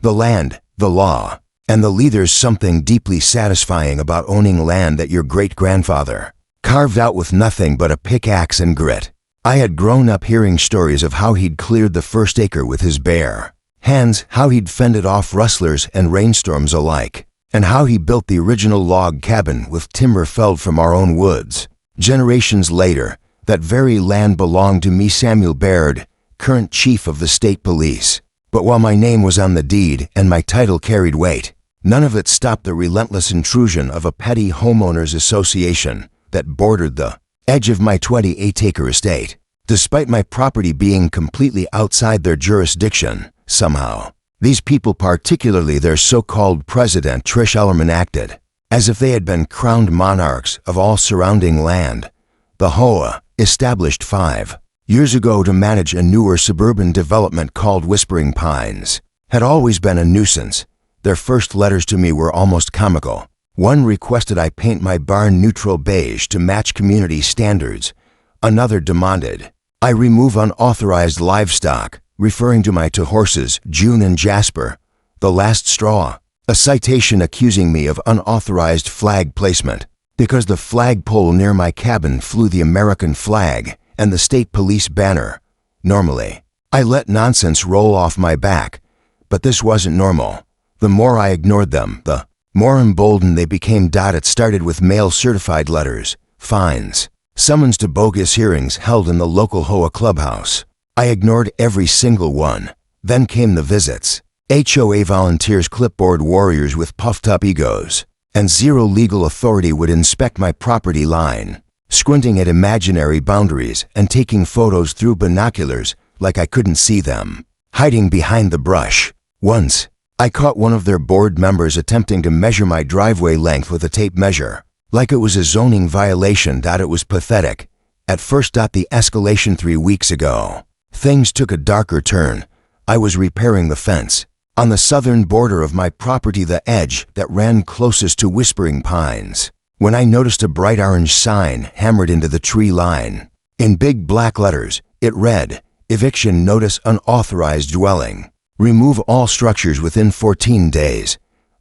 The land, the law, and the there's something deeply satisfying about owning land that your great-grandfather carved out with nothing but a pickaxe and grit. I had grown up hearing stories of how he'd cleared the first acre with his bare hands, how he'd fended off rustlers and rainstorms alike, and how he built the original log cabin with timber felled from our own woods. Generations later, that very land belonged to me, Samuel Baird, current chief of the state police. But while my name was on the deed and my title carried weight, none of it stopped the relentless intrusion of a petty homeowners association that bordered the edge of my 28-acre estate. Despite my property being completely outside their jurisdiction, somehow, these people, particularly their so-called president Trish Ellerman, acted as if they had been crowned monarchs of all surrounding land. The HOA, established 5 years ago to manage a newer suburban development called Whispering Pines, had always been a nuisance. Their first letters to me were almost comical. One requested I paint my barn neutral beige to match community standards. Another demanded I remove unauthorized livestock, referring to my 2 horses, June and Jasper. The last straw, a citation accusing me of unauthorized flag placement, because the flagpole near my cabin flew the American flag and the state police banner. Normally, I let nonsense roll off my back, but this wasn't normal. The more I ignored them, the more emboldened they became. It started with mail-certified letters, fines, summons to bogus hearings held in the local HOA clubhouse. I ignored every single one. Then came the visits. HOA volunteers, clipboard warriors with puffed-up egos and zero legal authority, would inspect my property line, squinting at imaginary boundaries and taking photos through binoculars like I couldn't see them, hiding behind the brush. Once, I caught one of their board members attempting to measure my driveway length with a tape measure, like it was a zoning violation. It was pathetic. At first, the escalation 3 weeks ago, things took a darker turn. I was repairing the fence on the southern border of my property, the edge that ran closest to Whispering Pines, when I noticed a bright orange sign hammered into the tree line. In big black letters, it read, "Eviction notice, unauthorized dwelling. Remove all structures within 14 days.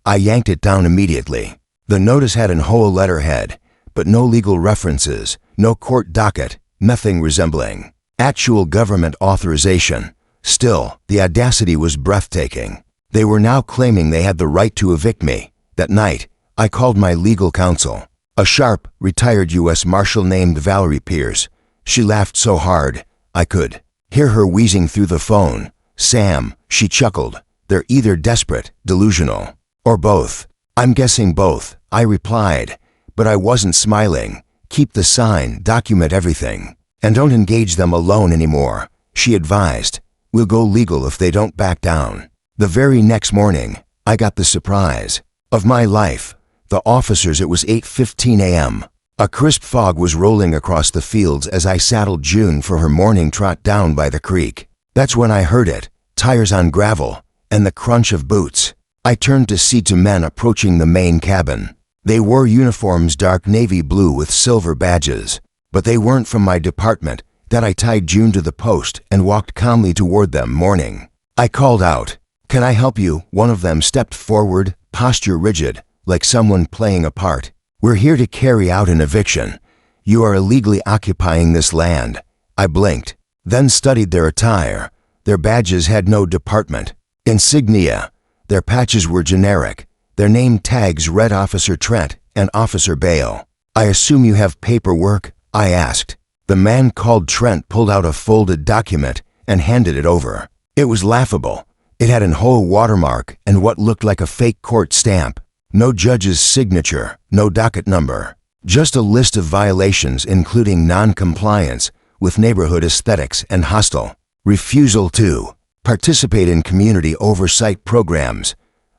I yanked it down immediately. The notice had an HOA letterhead, but no legal references, no court docket, nothing resembling actual government authorization. Still, the audacity was breathtaking. They were now claiming they had the right to evict me. That night, I called my legal counsel, a sharp, retired U.S. Marshal named Valerie Pierce. She laughed so hard, I could hear her wheezing through the phone. "Sam," she chuckled, "they're either desperate, delusional, or both." "I'm guessing both," I replied, but I wasn't smiling. "Keep the sign, document everything, and don't engage them alone anymore," she advised. "We'll go legal if they don't back down." The very next morning, I got the surprise of my life. The officers, it was 8:15 a.m. A crisp fog was rolling across the fields as I saddled June for her morning trot down by the creek. That's when I heard it, tires on gravel, and the crunch of boots. I turned to see 2 men approaching the main cabin. They wore uniforms, dark navy blue with silver badges, but they weren't from my department. I tied June to the post and walked calmly toward them, mourning. I called out, "Can I help you?" One of them stepped forward, posture rigid, like someone playing a part. "We're here to carry out an eviction. You are illegally occupying this land." I blinked, then studied their attire. Their badges had no department insignia. Their patches were generic. Their name tags read Officer Trent and Officer Bale. "I assume you have paperwork?" I asked. The man called Trent pulled out a folded document and handed it over. It was laughable. It had an HOA watermark and what looked like a fake court stamp. No judge's signature, no docket number. Just a list of violations, including non-compliance with neighborhood aesthetics and hostile refusal to participate in community oversight programs.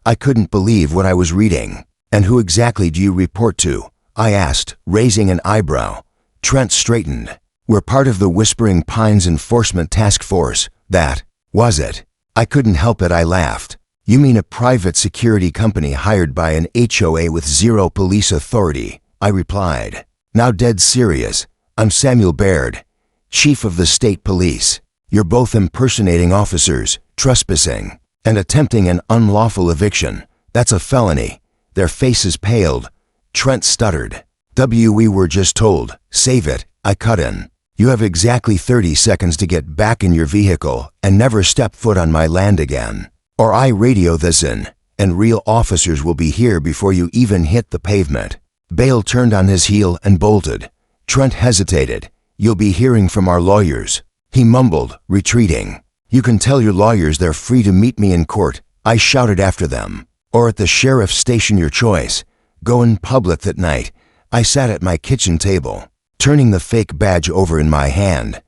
I couldn't believe what I was reading. "And who exactly do you report to?" I asked, raising an eyebrow. Trent straightened. "We're part of the Whispering Pines Enforcement Task Force." That was it. I couldn't help it. I laughed. "You mean a private security company hired by an HOA with zero police authority?" I replied. "Now dead serious. I'm Samuel Baird, chief of the state police. You're both impersonating officers, trespassing, And attempting an unlawful eviction, that's a felony. Their faces paled. Trent stuttered. We were just told, save it, I cut in. You have exactly 30 seconds to get back in your vehicle and never step foot on my land again. Or I radio this in, and real officers will be here before you even hit the pavement. Bale turned on his heel and bolted. Trent hesitated. You'll be hearing from our lawyers. He mumbled, retreating. You can tell your lawyers they're free to meet me in court, I shouted after them. Or at the sheriff's station, your choice. Go in public that night. I sat at my kitchen table, turning the fake badge over in my hand.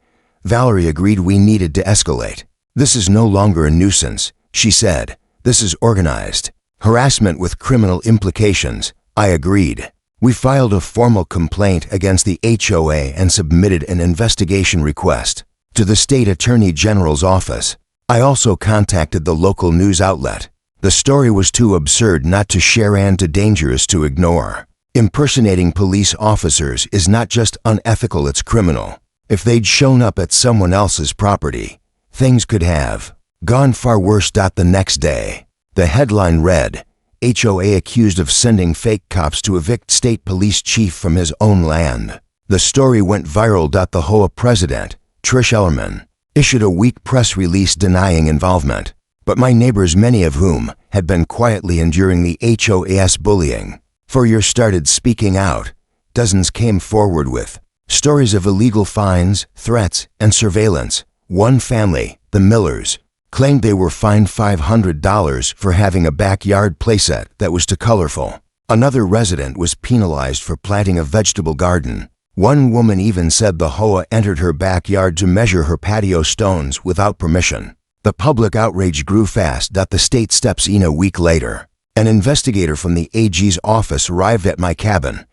Valerie agreed we needed to escalate. This is no longer a nuisance, she said. This is organized harassment with criminal implications. I agreed. We filed a formal complaint against the HOA and submitted an investigation request to the state attorney general's office. I also contacted the local news outlet. The story was too absurd not to share and too dangerous to ignore. Impersonating police officers is not just unethical, it's criminal. If they'd shown up at someone else's property, things could have gone far worse. The next day, the headline read, HOA accused of sending fake cops to evict state police chief from his own land. The story went viral. The HOA president, Trish Ellerman, issued a weak press release denying involvement. But my neighbors, many of whom had been quietly enduring the HOA's bullying for years, started speaking out. Dozens came forward with stories of illegal fines, threats, and surveillance. One family, the Millers, claimed they were fined $500 for having a backyard playset that was too colorful. Another resident was penalized for planting a vegetable garden. One woman even said the HOA entered her backyard to measure her patio stones without permission. The public outrage grew fast. The state steps in. A week later, an investigator from the AG's office arrived at my cabin.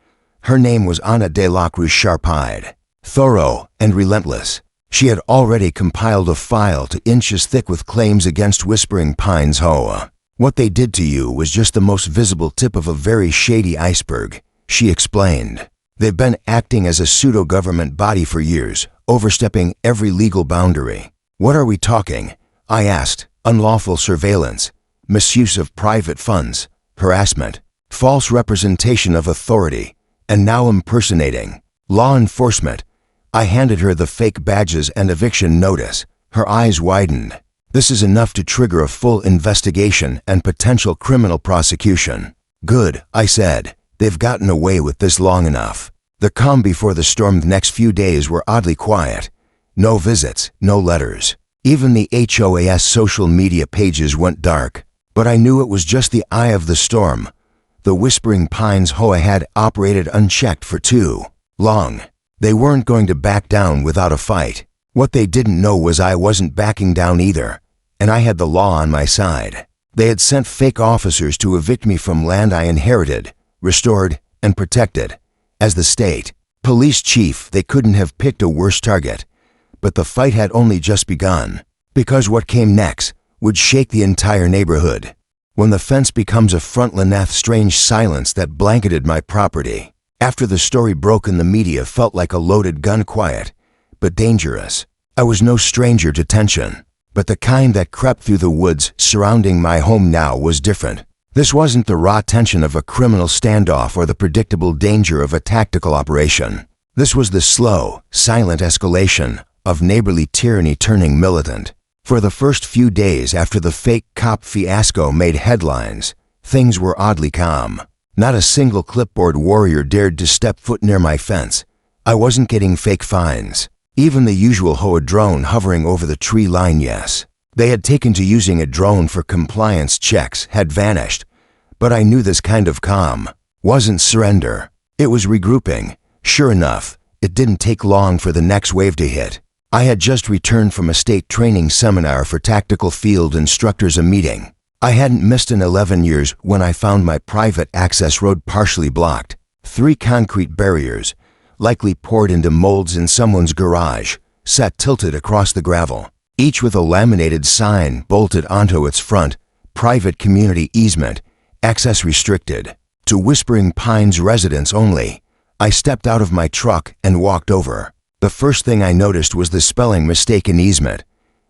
Her name was Anna de la Cruz, sharp-eyed, thorough, and relentless. She had already compiled a file 2 inches thick with claims against Whispering Pines HOA. What they did to you was just the most visible tip of a very shady iceberg, she explained. They've been acting as a pseudo-government body for years, overstepping every legal boundary. What are we talking? I asked. Unlawful surveillance, misuse of private funds, harassment, false representation of authority, and now impersonating. Law enforcement. I handed her the fake badges and eviction notice. Her eyes widened. This is enough to trigger a full investigation and potential criminal prosecution. Good, I said. They've gotten away with this long enough. The calm before the storm. The next few days were oddly quiet. No visits, no letters. Even the HOA's social media pages went dark. But I knew it was just the eye of the storm. The Whispering Pines HOA had operated unchecked for too long. They weren't going to back down without a fight. What they didn't know was I wasn't backing down either, and I had the law on my side. They had sent fake officers to evict me from land I inherited, restored, and protected. As the state police chief, they couldn't have picked a worse target. But the fight had only just begun, because what came next would shake the entire neighborhood. When the fence becomes a front Lynette, strange silence that blanketed my property. After the story broke in the media, felt like a loaded gun, quiet, but dangerous. I was no stranger to tension, but the kind that crept through the woods surrounding my home now was different. This wasn't the raw tension of a criminal standoff or the predictable danger of a tactical operation. This was the slow, silent escalation of neighborly tyranny turning militant. For the first few days after the fake cop fiasco made headlines, things were oddly calm. Not a single clipboard warrior dared to step foot near my fence. I wasn't getting fake fines. Even the usual HOA drone hovering over the tree line, yes. They had taken to using a drone for compliance checks, had vanished. But I knew this kind of calm wasn't surrender. It was regrouping. Sure enough, it didn't take long for the next wave to hit. I had just returned from a state training seminar for tactical field instructors, a meeting I hadn't missed in 11 years, when I found my private access road partially blocked. 3 concrete barriers, likely poured into molds in someone's garage, sat tilted across the gravel, each with a laminated sign bolted onto its front: private community easement, access restricted, to Whispering Pines residents only. I stepped out of my truck and walked over. The first thing I noticed was the spelling mistake in easement.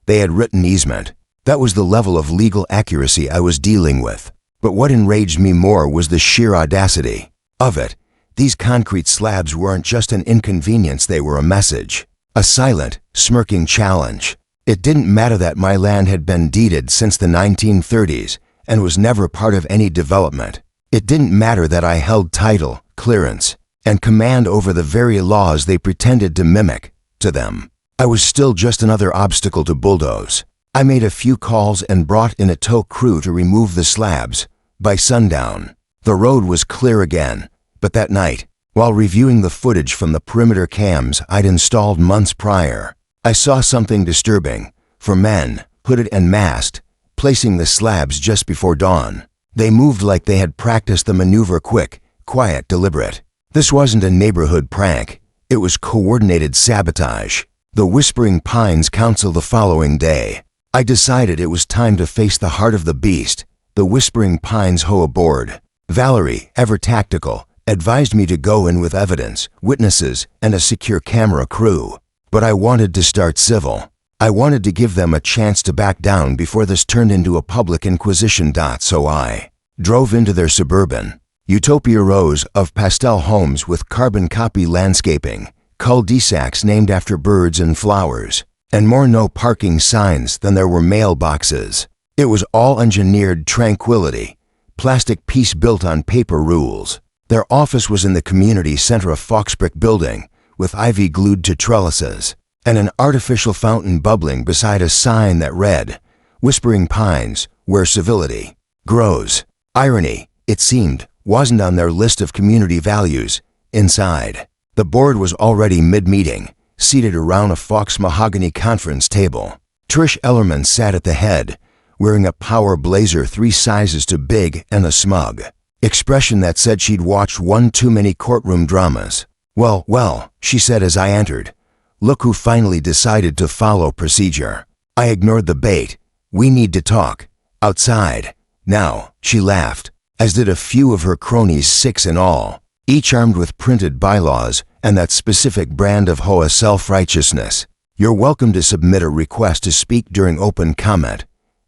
They had written easement That was the level of legal accuracy I was dealing with. But what enraged me more was the sheer audacity of it. These concrete slabs weren't just an inconvenience, they were a message. A silent, smirking challenge. It didn't matter that my land had been deeded since the 1930s and was never part of any development. It didn't matter that I held title, clearance, and command over the very laws they pretended to mimic. To them, I was still just another obstacle to bulldoze. I made a few calls and brought in a tow crew to remove the slabs. By sundown, the road was clear again, but that night, while reviewing the footage from the perimeter cams I'd installed months prior, I saw something disturbing. 4 men, hooded and masked, placing the slabs just before dawn. They moved like they had practiced the maneuver, quick, quiet, deliberate. This wasn't a neighborhood prank. It was coordinated sabotage. The Whispering Pines Council the following day, I decided it was time to face the heart of the beast. The Whispering Pines HOA board, Valerie, ever tactical, advised me to go in with evidence, witnesses, and a secure camera crew. But I wanted to start civil. I wanted to give them a chance to back down before this turned into a public inquisition. So I drove into their suburban utopia rows of pastel homes with carbon copy landscaping, cul-de-sacs named after birds and flowers, and more no parking signs than there were mailboxes. It was all engineered tranquility, plastic piece built on paper rules. Their office was in the community center of Foxbrick building, with ivy glued to trellises, and an artificial fountain bubbling beside a sign that read, "Whispering Pines, where civility grows." Irony, it seemed, wasn't on their list of community values. Inside, the board was already mid-meeting, seated around a Fox mahogany conference table. Trish Ellerman sat at the head, wearing a power blazer 3 sizes too big and a smug expression that said she'd watched one too many courtroom dramas. Well, she said as I entered. Look who finally decided to follow procedure. I ignored the bait. We need to talk. Outside. Now, she laughed, as did a few of her cronies, 6 in all, each armed with printed bylaws and that specific brand of HOA self-righteousness. You're welcome to submit a request to speak during open comment.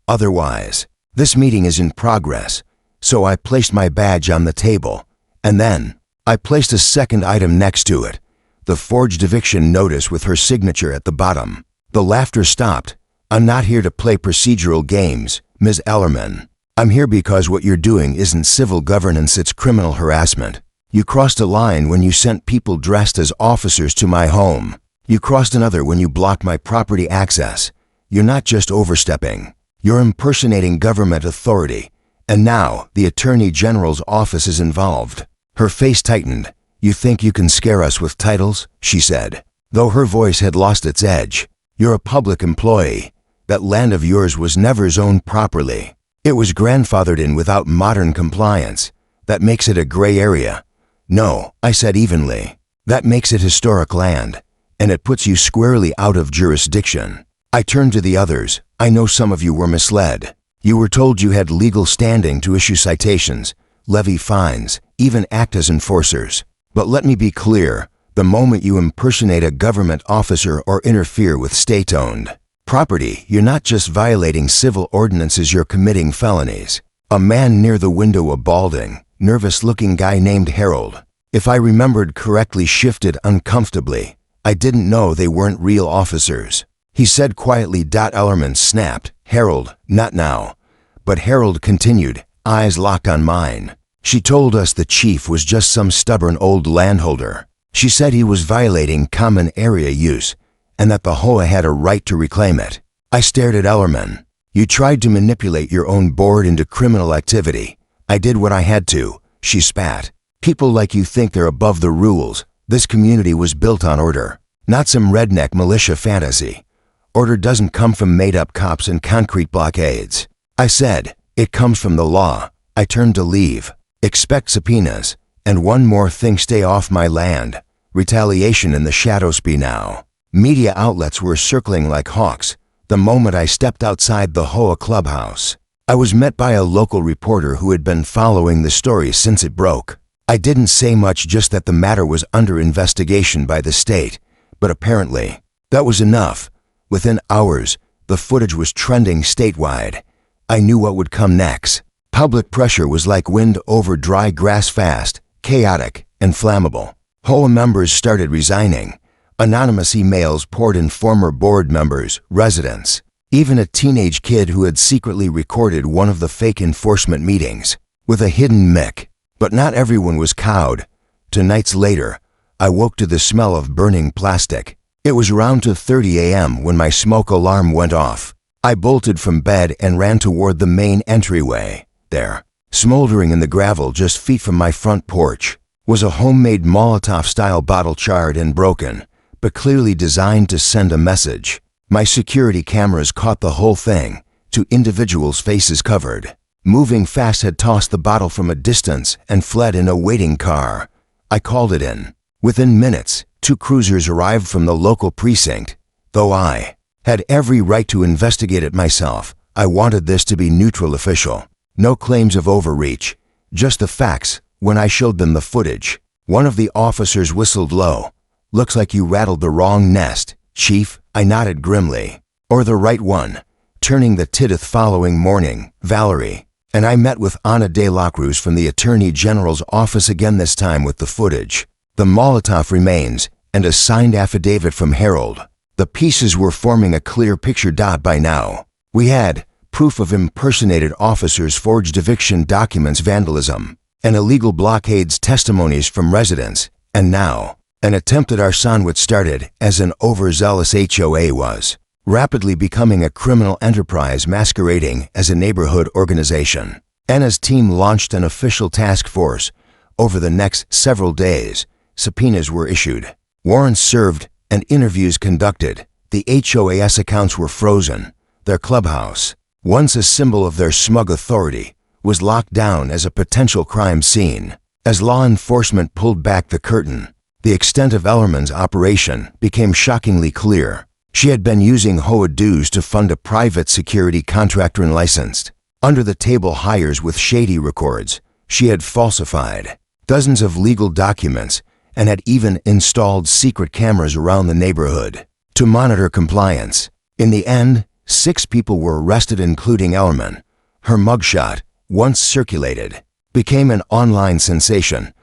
Otherwise, this meeting is in progress. So I placed my badge on the table, and then I placed a second item next to it, the forged eviction notice with her signature at the bottom. The laughter stopped. I'm not here to play procedural games, Ms. Ellerman. I'm here because what you're doing isn't civil governance, it's criminal harassment. You crossed a line when you sent people dressed as officers to my home. You crossed another when you blocked my property access. You're not just overstepping. You're impersonating government authority. And now the Attorney General's office is involved. Her face tightened. You think you can scare us with titles? She said, though her voice had lost its edge. You're a public employee. That land of yours was never zoned properly. It was grandfathered in without modern compliance. That makes it a gray area. No, I said evenly. That makes it historic land, and it puts you squarely out of jurisdiction. I turned to the others. I know some of you were misled. You were told you had legal standing to issue citations, levy fines, even act as enforcers. But let me be clear, the moment you impersonate a government officer or interfere with state-owned property, you're not just violating civil ordinances, you're committing felonies. A man near the window, a balding, nervous-looking guy named Harold, if I remembered correctly, shifted uncomfortably. I didn't know they weren't real officers. He said quietly. Ellerman snapped, Harold, not now. But Harold continued, eyes locked on mine. She told us the chief was just some stubborn old landholder. She said he was violating common area use, and that the HOA had a right to reclaim it. I stared at Ellerman. You tried to manipulate your own board into criminal activity. I did what I had to, she spat. People like you think they're above the rules. This community was built on order, not some redneck militia fantasy. Order doesn't come from made-up cops and concrete blockades. I said, it comes from the law. I turned to leave. Expect subpoenas. And one more thing, stay off my land. Retaliation in the shadows. Be now. Media outlets were circling like hawks. The moment I stepped outside the HOA clubhouse, I was met by a local reporter who had been following the story since it broke. I didn't say much, just that the matter was under investigation by the state, but apparently that was enough. Within hours, The footage was trending statewide. I knew what would come next. Public pressure was like wind over dry grass, fast, chaotic, and flammable. HOA members started resigning. Anonymous emails poured in, former board members, residents, even a teenage kid who had secretly recorded one of the fake enforcement meetings with a hidden mic. But not everyone was cowed. 2 nights later, I woke to the smell of burning plastic. It was around 2:30 a.m. when my smoke alarm went off. I bolted from bed and ran toward the main entryway. There, smoldering in the gravel just feet from my front porch, was a homemade Molotov-style bottle, charred and broken, but clearly designed to send a message. My security cameras caught the whole thing, 2 individuals' faces covered. Moving fast, had tossed the bottle from a distance and fled in a waiting car. I called it in. Within minutes, 2 cruisers arrived from the local precinct. Though I had every right to investigate it myself, I wanted this to be neutral, official. No claims of overreach, just the facts. When I showed them the footage, one of the officers whistled low. "Looks like you rattled the wrong nest, Chief," I nodded grimly. "Or the right one." Turning the tidith following morning, Valerie and I met with Ana de la Cruz from the Attorney General's office again, this time with the footage, the Molotov remains, and a signed affidavit from Harold. The pieces were forming a clear picture. By now, we had proof of impersonated officers, forged eviction documents, vandalism, and illegal blockades, testimonies from residents, and now, an attempt at arson, which started as an overzealous HOA was rapidly becoming a criminal enterprise masquerading as a neighborhood organization. Anna's team launched an official task force. Over the next several days, subpoenas were issued, warrants served, and interviews conducted. The HOA's accounts were frozen. Their clubhouse, once a symbol of their smug authority, was locked down as a potential crime scene. As law enforcement pulled back the curtain, the extent of Ellerman's operation became shockingly clear. She had been using HOA dues to fund a private security contractor and licensed under-the-table hires with shady records. She had falsified dozens of legal documents and had even installed secret cameras around the neighborhood to monitor compliance. In the end, 6 people were arrested, including Ellerman. Her mugshot, once circulated, became an online sensation.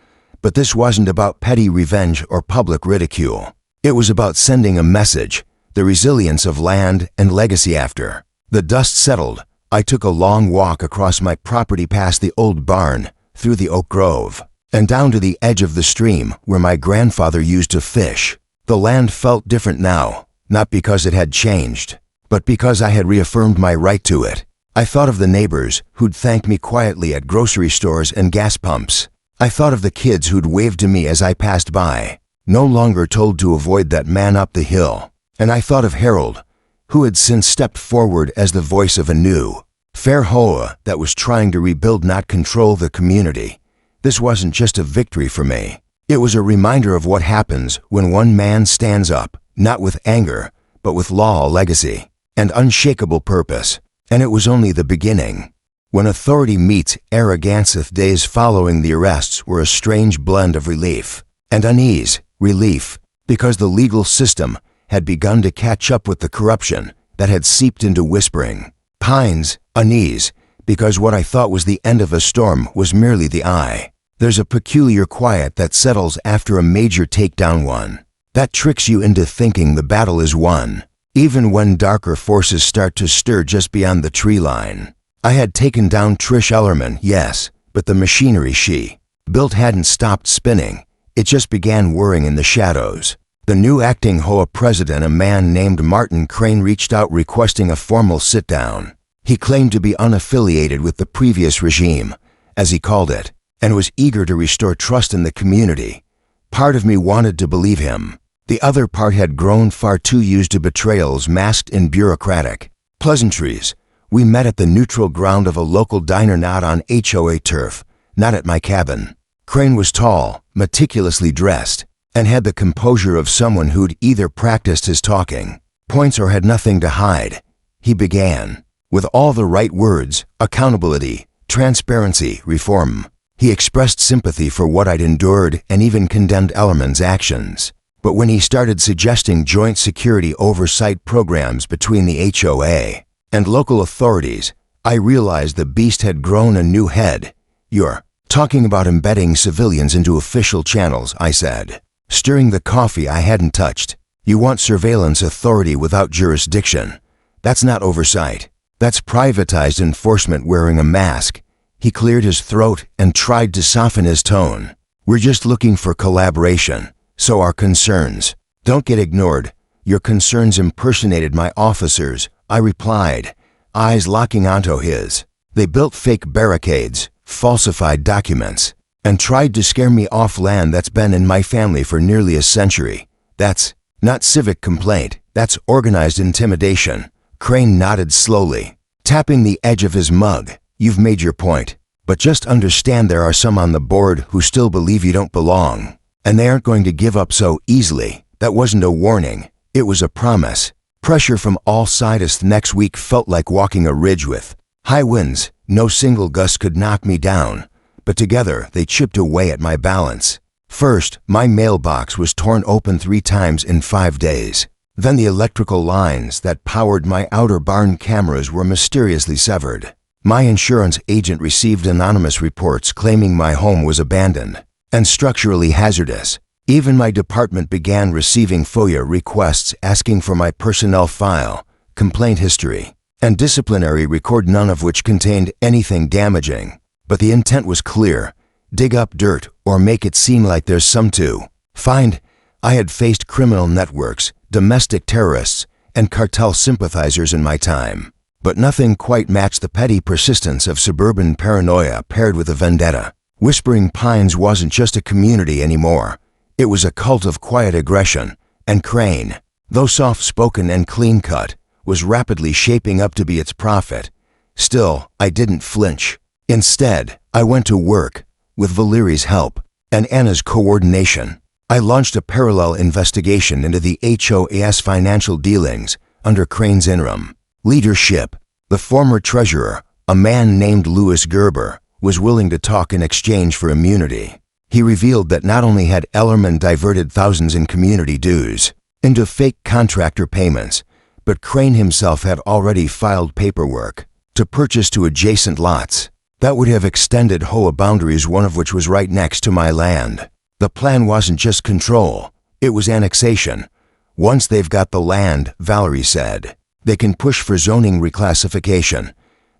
But this wasn't about petty revenge or public ridicule. It was about sending a message, the resilience of land and legacy. After the dust settled, I took a long walk across my property, past the old barn, through the oak grove, and down to the edge of the stream where my grandfather used to fish. The land felt different now, not because it had changed, but because I had reaffirmed my right to it. I thought of the neighbors who'd thanked me quietly at grocery stores and gas pumps. I thought of the kids who'd waved to me as I passed by, no longer told to avoid that man up the hill. And I thought of Harold, who had since stepped forward as the voice of a new, fair HOA that was trying to rebuild, not control, the community. This wasn't just a victory for me. It was a reminder of what happens when one man stands up, not with anger, but with law, legacy, and unshakable purpose. And it was only the beginning. When authority meets arrogance, the days following the arrests were a strange blend of relief and unease. Relief, because the legal system had begun to catch up with the corruption that had seeped into Whispering Pines. Unease, because what I thought was the end of a storm was merely the eye. There's a peculiar quiet that settles after a major takedown, one that tricks you into thinking the battle is won, even when darker forces start to stir just beyond the tree line. I had taken down Trish Ellerman, yes, but the machinery she built hadn't stopped spinning. It just began whirring in the shadows. The new acting HOA president, a man named Martin Crane, reached out requesting a formal sit-down. He claimed to be unaffiliated with the previous regime, as he called it, and was eager to restore trust in the community. Part of me wanted to believe him. The other part had grown far too used to betrayals masked in bureaucratic pleasantries. We met at the neutral ground of a local diner, not on HOA turf, not at my cabin. Crane was tall, meticulously dressed, and had the composure of someone who'd either practiced his talking points or had nothing to hide. He began with all the right words: accountability, transparency, reform. He expressed sympathy for what I'd endured and even condemned Ellerman's actions. But when he started suggesting joint security oversight programs between the HOA and local authorities, I realized the beast had grown a new head. "You're talking about embedding civilians into official channels," I said, stirring the coffee I hadn't touched. "You want surveillance authority without jurisdiction. That's not oversight. That's privatized enforcement wearing a mask." He cleared his throat and tried to soften his tone. "We're just looking for collaboration, so our concerns don't get ignored." "Your concerns impersonated my officers," I replied, eyes locking onto his. "They built fake barricades, falsified documents, and tried to scare me off land that's been in my family for nearly a century. That's not civic complaint, that's organized intimidation." Crane nodded slowly, tapping the edge of his mug. "You've made your point, but just understand there are some on the board who still believe you don't belong, and they aren't going to give up so easily." That wasn't a warning, it was a promise. Pressure from all sides next week felt like walking a ridge with high winds. No single gust could knock me down, but together they chipped away at my balance. First, my mailbox was torn open 3 times in 5 days. Then the electrical lines that powered my outer barn cameras were mysteriously severed. My insurance agent received anonymous reports claiming my home was abandoned and structurally hazardous. Even my department began receiving FOIA requests asking for my personnel file, complaint history, and disciplinary record, none of which contained anything damaging. But the intent was clear: dig up dirt or make it seem like there's some to find. I had faced criminal networks, domestic terrorists, and cartel sympathizers in my time, but nothing quite matched the petty persistence of suburban paranoia paired with a vendetta. Whispering Pines wasn't just a community anymore. It was a cult of quiet aggression, and Crane, though soft-spoken and clean-cut, was rapidly shaping up to be its prophet. Still, I didn't flinch. Instead, I went to work. With Valeri's help and Anna's coordination, I launched a parallel investigation into the HOA's financial dealings under Crane's interim leadership. The former treasurer, a man named Louis Gerber, was willing to talk in exchange for immunity. He revealed that not only had Ellerman diverted thousands in community dues into fake contractor payments, but Crane himself had already filed paperwork to purchase 2 adjacent lots that would have extended HOA boundaries, one of which was right next to my land. The plan wasn't just control, it was annexation. Once they've got the land, Valerie said, they can push for zoning reclassification.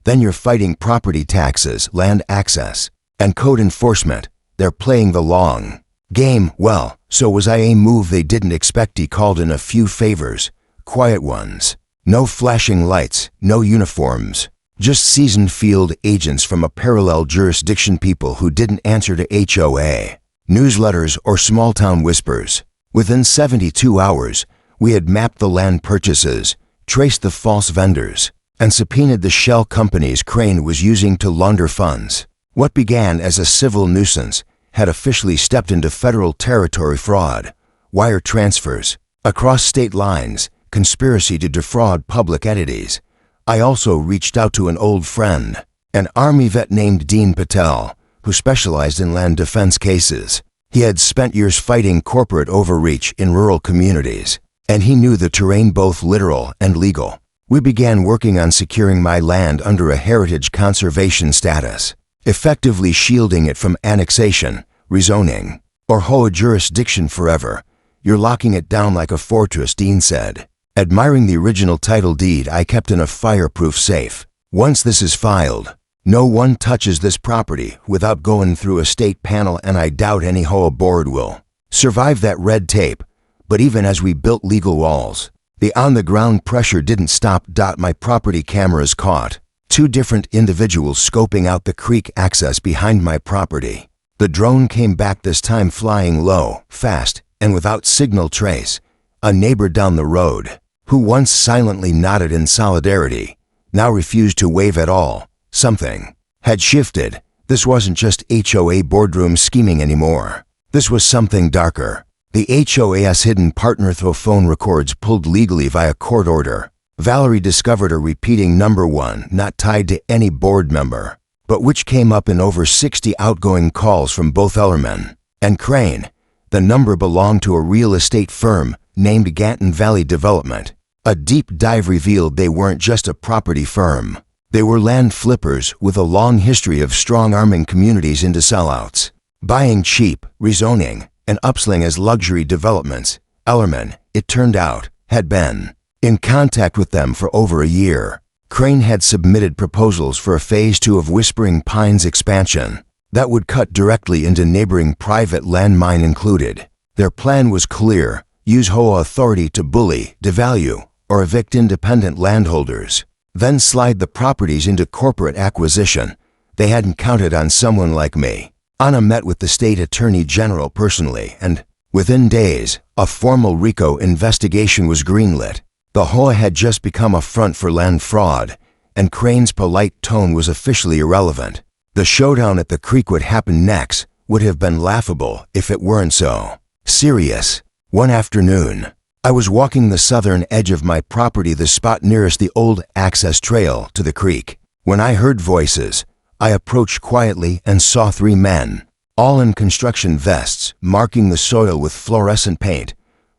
Then you're fighting property taxes, land access, and code enforcement. They're playing the long game. Well, so was I. A move they didn't expect. He called in a few favors, quiet ones. No flashing lights, no uniforms. Just seasoned field agents from a parallel jurisdiction, people who didn't answer to HOA newsletters or small-town whispers. Within 72 hours, we had mapped the land purchases, traced the false vendors, and subpoenaed the shell companies Crane was using to launder funds. What began as a civil nuisance had officially stepped into federal territory: fraud, wire transfers, across state lines, conspiracy to defraud public entities. I also reached out to an old friend, an Army vet named Dean Patel, who specialized in land defense cases. He had spent years fighting corporate overreach in rural communities, and he knew the terrain, both literal and legal. We began working on securing my land under a heritage conservation status, effectively shielding it from annexation, rezoning, or HOA jurisdiction forever. "You're locking it down like a fortress," Dean said, admiring the original title deed I kept in a fireproof safe. "Once this is filed, no one touches this property without going through a state panel, and I doubt any HOA board will survive that red tape." But even as we built legal walls, the on-the-ground pressure didn't stop. My property cameras caught 2 different individuals scoping out the creek access behind my property. The drone came back, this time flying low, fast, and without signal trace. A neighbor down the road, who once silently nodded in solidarity, now refused to wave at all. Something had shifted. This wasn't just HOA boardroom scheming anymore. This was something darker. The HOA's hidden partner, through phone records pulled legally via court order. Valerie discovered a repeating number, one not tied to any board member, but which came up in over 60 outgoing calls from both Ellerman and Crane. The number belonged to a real estate firm named Ganton Valley Development. A deep dive revealed they weren't just a property firm. They were land flippers with a long history of strong-arming communities into sellouts. Buying cheap, rezoning, and upselling as luxury developments, Ellerman, it turned out, had been in contact with them for over a year. Crane had submitted proposals for a Phase 2 of Whispering Pines expansion that would cut directly into neighboring private land, mine included. Their plan was clear: use HOA authority to bully, devalue, or evict independent landholders, then slide the properties into corporate acquisition. They hadn't counted on someone like me. Anna met with the state attorney general personally, and within days, a formal RICO investigation was greenlit. The HOA had just become a front for land fraud, and Crane's polite tone was officially irrelevant. The showdown at the creek would happen next would have been laughable if it weren't so serious. One afternoon, I was walking the southern edge of my property, the spot nearest the old access trail to the creek, when I heard voices. I approached quietly and saw 3 men, all in construction vests, marking the soil with fluorescent paint.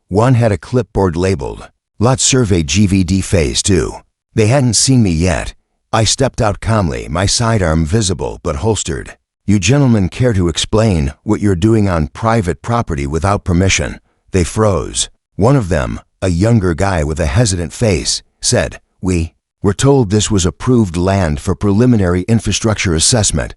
One had a clipboard labeled, "Lot Survey GVD Phase 2. They hadn't seen me yet. I stepped out calmly, my sidearm visible but holstered. "You gentlemen care to explain what you're doing on private property without permission?" They froze. One of them, a younger guy with a hesitant face, said, "We were told this was approved land for preliminary infrastructure assessment."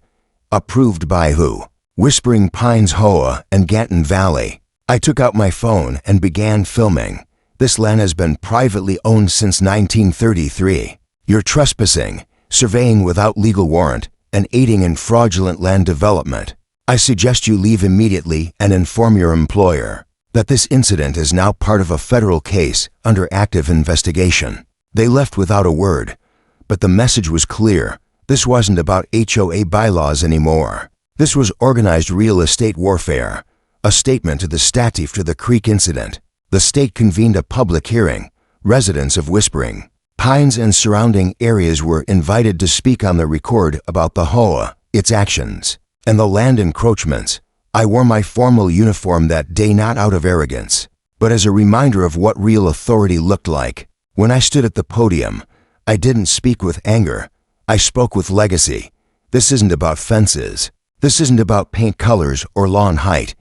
"Approved by who?" "Whispering Pines HOA and Ganton Valley." I took out my phone and began filming. "This land has been privately owned since 1933. You're trespassing, surveying without legal warrant, and aiding in fraudulent land development. I suggest you leave immediately and inform your employer that this incident is now part of a federal case under active investigation." They left without a word, but the message was clear. This wasn't about HOA bylaws anymore. This was organized real estate warfare, a statement to the staff to the creek incident. The state convened a public hearing. Residents of Whispering Pines and surrounding areas were invited to speak on the record about the HOA, its actions, and the land encroachments. I wore my formal uniform that day not out of arrogance, but as a reminder of what real authority looked like. When I stood at the podium, I didn't speak with anger. I spoke with legacy. This isn't about fences. This isn't about paint colors or lawn height.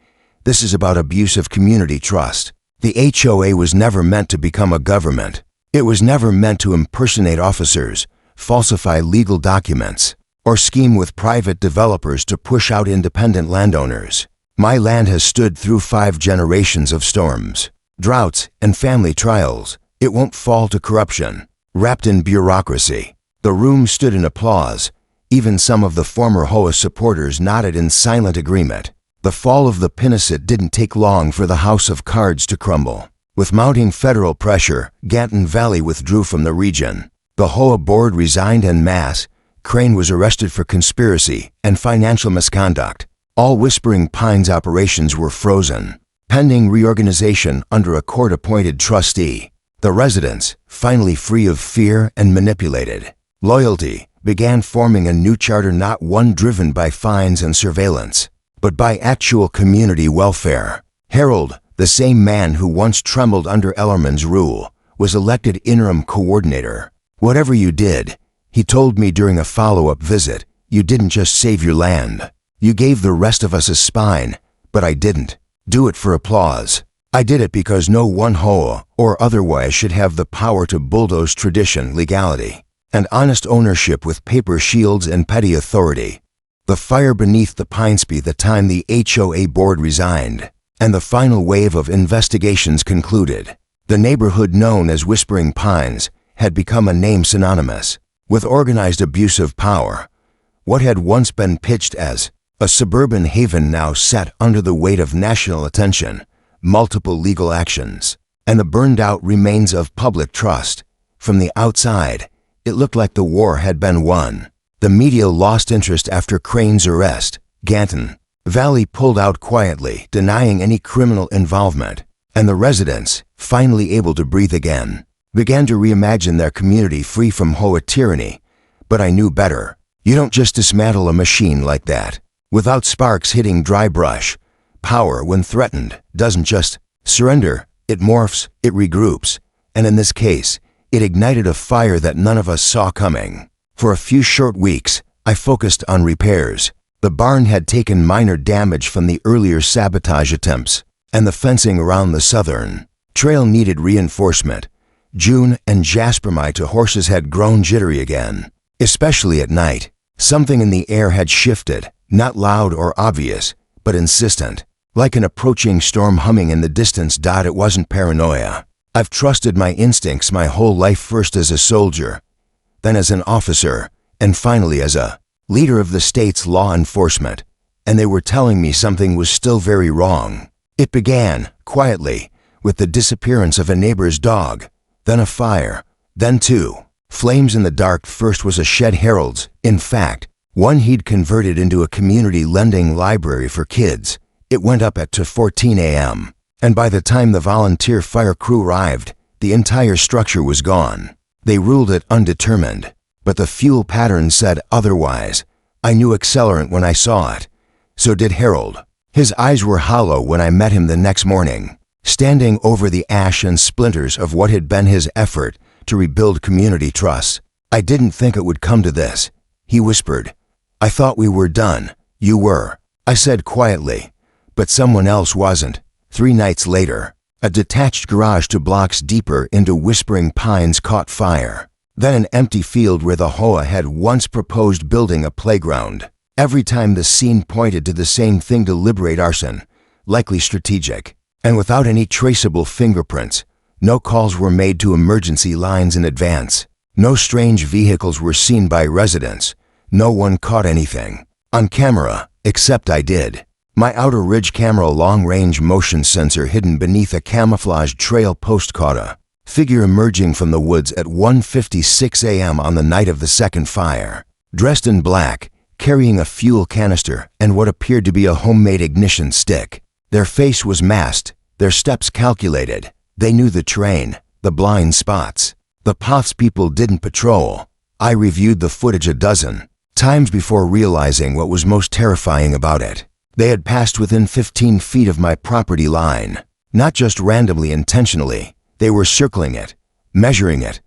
This is about abuse of community trust. The HOA was never meant to become a government. It was never meant to impersonate officers, falsify legal documents, or scheme with private developers to push out independent landowners. My land has stood through 5 generations of storms, droughts, and family trials. It won't fall to corruption, wrapped in bureaucracy. The room stood in applause. Even some of the former HOA supporters nodded in silent agreement. The fall of the Pinnasit didn't take long for the house of cards to crumble. With mounting federal pressure, Ganton Valley withdrew from the region. The HOA board resigned en masse. Crane was arrested for conspiracy and financial misconduct. All Whispering Pines operations were frozen, pending reorganization under a court-appointed trustee. The residents, finally free of fear and manipulated loyalty, began forming a new charter, not one driven by fines and surveillance, but by actual community welfare. Harold, the same man who once trembled under Ellerman's rule, was elected interim coordinator. "Whatever you did," he told me during a follow-up visit, "you didn't just save your land. You gave the rest of us a spine, but I didn't do it for applause. I did it because no one HOA or otherwise should have the power to bulldoze tradition, legality, and honest ownership with paper shields and petty authority." The fire beneath the pines by the time the HOA board resigned, and the final wave of investigations concluded. The neighborhood known as Whispering Pines had become a name synonymous with organized abuse of power. What had once been pitched as a suburban haven now sat under the weight of national attention, multiple legal actions, and the burned-out remains of public trust. From the outside, it looked like the war had been won. The media lost interest after Crane's arrest. Ganton Valley pulled out quietly, denying any criminal involvement, and the residents, finally able to breathe again, began to reimagine their community free from HOA tyranny. But I knew better. You don't just dismantle a machine like that, without sparks hitting dry brush. power, when threatened, doesn't just surrender, it morphs, it regroups, and in this case, it ignited a fire that none of us saw coming. For a few short weeks, I focused on repairs. The barn had taken minor damage from the earlier sabotage attempts, and the fencing around the southern trail needed reinforcement. June and Jasper, my two horses, had grown jittery again, especially at night. Something in the air had shifted, not loud or obvious, but insistent, like an approaching storm humming in the distance. It wasn't paranoia. I've trusted my instincts my whole life, first as a soldier, then as an officer, and finally as a leader of the state's law enforcement, and they were telling me something was still very wrong. It began, quietly, with the disappearance of a neighbor's dog, then a fire, then two flames in the dark. First was a shed Harold's, in fact, one he'd converted into a community lending library for kids. It went up at 2:14 a.m., and by the time the volunteer fire crew arrived, the entire structure was gone. They ruled it undetermined, but the fuel pattern said otherwise. I knew accelerant when I saw it. So did Harold. His eyes were hollow when I met him the next morning, standing over the ash and splinters of what had been his effort to rebuild community trust. I didn't think it would come to this, he whispered. I thought we were done. You were, I said quietly, but someone else wasn't. 3 nights later, a detached garage 2 blocks deeper into Whispering Pines caught fire. Then an empty field where the HOA had once proposed building a playground. Every time the scene pointed to the same thing: deliberate arson, likely strategic, and without any traceable fingerprints. No calls were made to emergency lines in advance. No strange vehicles were seen by residents. No one caught anything on camera, except I did. My outer ridge camera long-range motion sensor hidden beneath a camouflaged trail post caught a figure emerging from the woods at 1:56 a.m. on the night of the second fire, dressed in black, carrying a fuel canister and what appeared to be a homemade ignition stick. Their face was masked, their steps calculated. They knew the terrain, the blind spots, the paths people didn't patrol. I reviewed the footage a dozen times before realizing what was most terrifying about it. They had passed within 15 feet of my property line, not just randomly, intentionally. They were circling it, measuring it,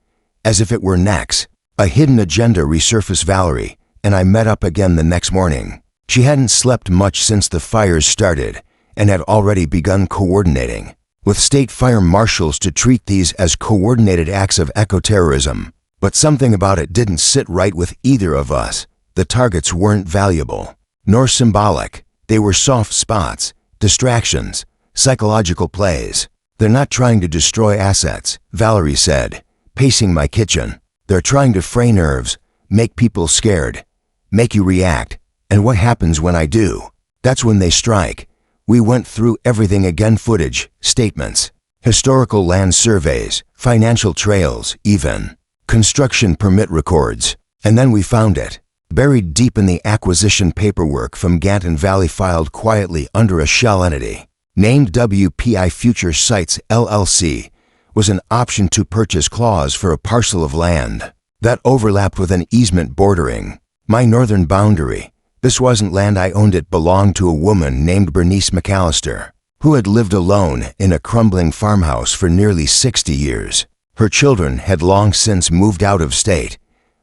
as if it were next. A hidden agenda. Resurfaced Valerie and I met up again the next morning. She hadn't slept much since the fires started and had already begun coordinating with state fire marshals to treat these as coordinated acts of eco-terrorism. But something about it didn't sit right with either of us. The targets weren't valuable, nor symbolic. They were soft spots, distractions, psychological plays. They're not trying to destroy assets, Valerie said, pacing my kitchen. They're trying to fray nerves, make people scared, make you react. And what happens when I do? That's when they strike. We went through everything again: footage, statements, historical land surveys, financial trails, even construction permit records. And then we found it, buried deep in the acquisition paperwork from Ganton Valley, filed quietly under a shell entity named WPI Future Sites LLC, was an option to purchase clause for a parcel of land that overlapped with an easement bordering my northern boundary. This wasn't land I owned. It belonged to a woman named Bernice McAllister, who had lived alone in a crumbling farmhouse for nearly 60 years. Her children had long since moved out of state.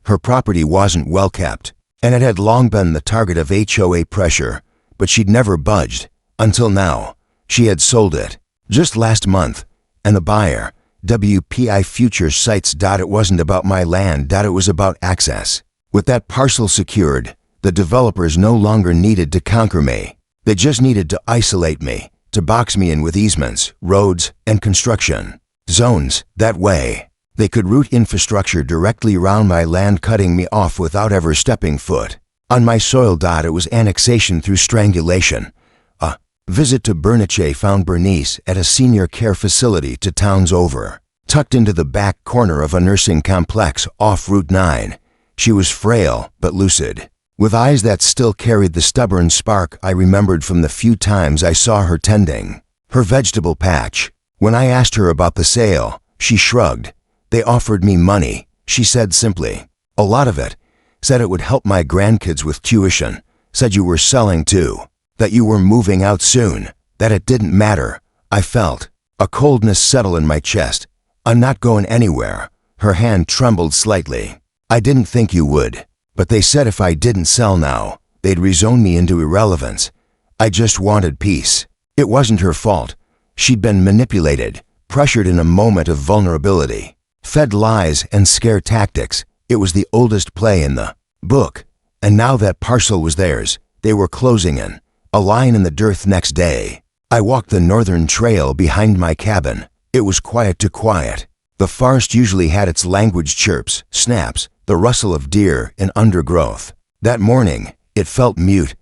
Her property wasn't well kept, and it had long been the target of HOA pressure, but she'd never budged, until now. She had sold it just last month, and the buyer, WPI Future Sites. It wasn't about my land. It was about access. With that parcel secured, the developers no longer needed to conquer me. They just needed to isolate me, to box me in with easements, roads, and construction zones. That way, they could route infrastructure directly around my land, cutting me off without ever stepping foot on my soil. It was annexation through strangulation. A visit to Bernice found Bernice at a senior care facility 2 towns over, tucked into the back corner of a nursing complex off Route 9. She was frail but lucid, with eyes that still carried the stubborn spark I remembered from the few times I saw her tending her vegetable patch. When I asked her about the sale, she shrugged. They offered me money, she said simply. A lot of it. Said it would help my grandkids with tuition. Said you were selling too. That you were moving out soon. that it didn't matter. I felt a coldness settle in my chest. I'm not going anywhere. Her hand trembled slightly. I didn't think you would, but they said if I didn't sell now, they'd rezone me into irrelevance. I just wanted peace. It wasn't her fault. She'd been manipulated, pressured in a moment of vulnerability, fed lies and scare tactics. It was the oldest play in the book, and now that parcel was theirs. They were closing in, a line in the dirt next day. I walked the northern trail behind my cabin. It was quiet to quiet. The forest usually had its language chirps, snaps, the rustle of deer in undergrowth. That morning, it felt mute.